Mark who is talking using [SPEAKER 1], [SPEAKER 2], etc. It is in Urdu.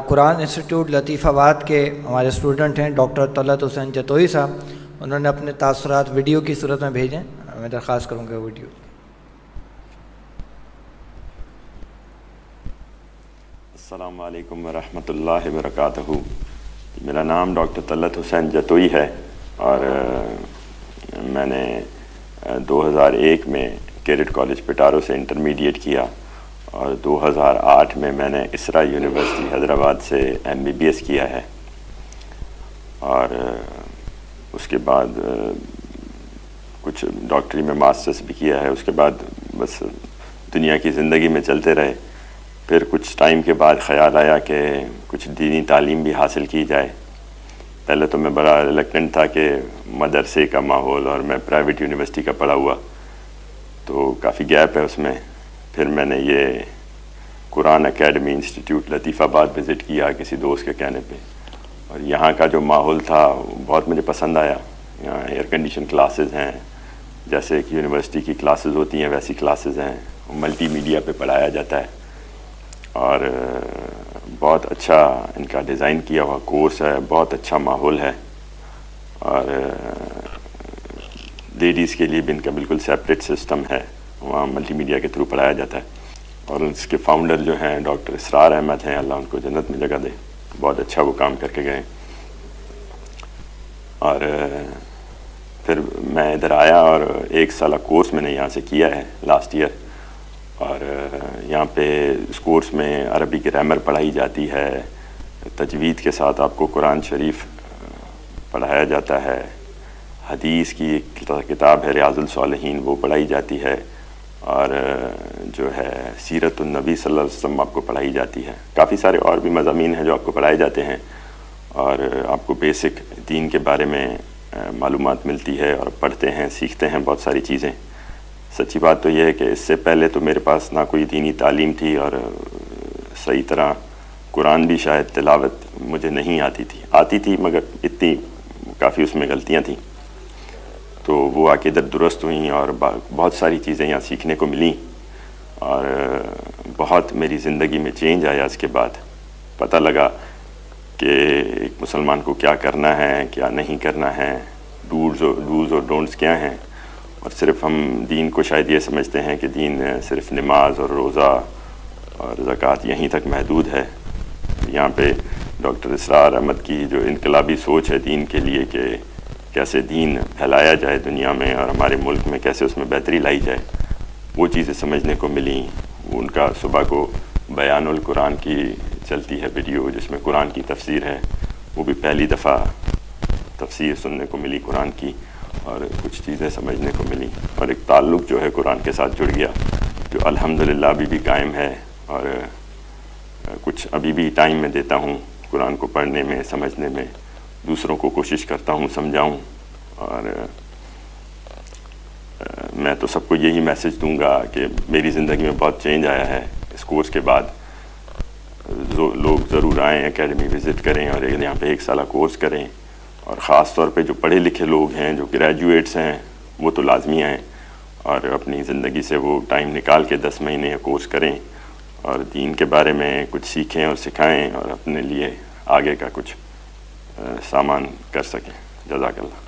[SPEAKER 1] قرآن انسٹیٹیوٹ لطیف آباد کے ہمارے اسٹوڈنٹ ہیں ڈاکٹر طلعت حسین جتوئی صاحب، انہوں نے اپنے تاثرات ویڈیو کی صورت میں بھیجیں. میں درخواست کروں گا ویڈیو.
[SPEAKER 2] السلام علیکم ورحمۃ اللہ وبرکاتہ. میرا نام ڈاکٹر طلعت حسین جتوئی ہے اور میں نے 2001 میں کیڈٹ کالج پٹارو سے انٹرمیڈیٹ کیا اور 2008 میں نے اسرا یونیورسٹی حیدرآباد سے MBBS کیا ہے اور اس کے بعد کچھ ڈاکٹری میں ماسٹرس بھی کیا ہے. اس کے بعد بس دنیا کی زندگی میں چلتے رہے. پھر کچھ ٹائم کے بعد خیال آیا کہ کچھ دینی تعلیم بھی حاصل کی جائے. پہلے تو میں بڑا ریلیکٹنٹ تھا کہ مدرسے کا ماحول، اور میں پرائیویٹ یونیورسٹی کا پڑھا ہوا تو کافی گیپ ہے اس میں. پھر میں نے یہ قرآن اکیڈمی انسٹیٹیوٹ لطیف آباد وزٹ کیا کسی دوست کے کہنے پہ، اور یہاں کا جو ماحول تھا بہت مجھے پسند آیا. یہاں ایئر کنڈیشن کلاسز ہیں، جیسے ایک یونیورسٹی کی کلاسز ہوتی ہیں ویسی کلاسز ہیں. ملٹی میڈیا پہ پڑھایا جاتا ہے اور بہت اچھا ان کا ڈیزائن کیا ہوا کورس ہے. بہت اچھا ماحول ہے اور لیڈیز کے لیے بھی ان کا بالکل سیپریٹ سسٹم ہے. وہاں ملٹی میڈیا کے تھرو پڑھایا جاتا ہے اور اس کے فاؤنڈر جو ہیں ڈاکٹر اسرار احمد ہیں، اللہ ان کو جنت میں جگہ دے. بہت اچھا وہ کام کر کے گئے. اور پھر میں ادھر آیا اور 1 سالہ کورس میں نے یہاں سے کیا ہے لاسٹ ایئر. اور یہاں پہ اس کورس میں عربی گرامر پڑھائی جاتی ہے، تجوید کے ساتھ آپ کو قرآن شریف پڑھایا جاتا ہے. حدیث کی ایک کتاب ہے ریاض الصالحین، وہ پڑھائی جاتی ہے. اور جو ہے سیرت النبی صلی اللہ علیہ وسلم آپ کو پڑھائی جاتی ہے. کافی سارے اور بھی مضامین ہیں جو آپ کو پڑھائے جاتے ہیں اور آپ کو بیسک دین کے بارے میں معلومات ملتی ہے اور پڑھتے ہیں، سیکھتے ہیں بہت ساری چیزیں. سچی بات تو یہ ہے کہ اس سے پہلے تو میرے پاس نہ کوئی دینی تعلیم تھی اور صحیح طرح قرآن بھی شاید تلاوت مجھے نہیں آتی تھی مگر اتنی کافی اس میں غلطیاں تھیں. تو وہ آ کے ادھر درست ہوئیں اور بہت ساری چیزیں یہاں سیکھنے کو ملیں اور بہت میری زندگی میں چینج آیا. اس کے بعد پتہ لگا کہ ایک مسلمان کو کیا کرنا ہے، کیا نہیں کرنا ہے، ڈوز اور ڈونٹس کیا ہیں. اور صرف ہم دین کو شاید یہ سمجھتے ہیں کہ دین صرف نماز اور روزہ اور زکوٰۃ یہیں تک محدود ہے. یہاں پہ ڈاکٹر اسرار احمد کی جو انقلابی سوچ ہے دین کے لیے کہ کیسے دین پھیلایا جائے دنیا میں اور ہمارے ملک میں کیسے اس میں بہتری لائی جائے، وہ چیزیں سمجھنے کو ملیں. ان کا صبح کو بیان القرآن کی چلتی ہے ویڈیو جس میں قرآن کی تفسیر ہے، وہ بھی پہلی دفعہ تفسیر سننے کو ملی قرآن کی اور کچھ چیزیں سمجھنے کو ملی. اور ایک تعلق جو ہے قرآن کے ساتھ جڑ گیا جو الحمدللہ ابھی بھی قائم ہے. اور کچھ ابھی بھی ٹائم میں دیتا ہوں قرآن کو پڑھنے میں، سمجھنے میں، دوسروں کو کوشش کرتا ہوں سمجھاؤں. اور میں تو سب کو یہی میسج دوں گا کہ میری زندگی میں بہت چینج آیا ہے اس کورس کے بعد. لوگ ضرور آئیں، اکیڈمی وزٹ کریں اور یہاں پہ 1 سالہ کورس کریں. اور خاص طور پہ جو پڑھے لکھے لوگ ہیں، جو گریجویٹس ہیں، وہ تو لازمی آئیں اور اپنی زندگی سے وہ ٹائم نکال کے 10 مہینے کورس کریں اور دین کے بارے میں کچھ سیکھیں اور سکھائیں اور اپنے لیے آگے کا کچھ سامان کر سکیں. جزاک اللہ.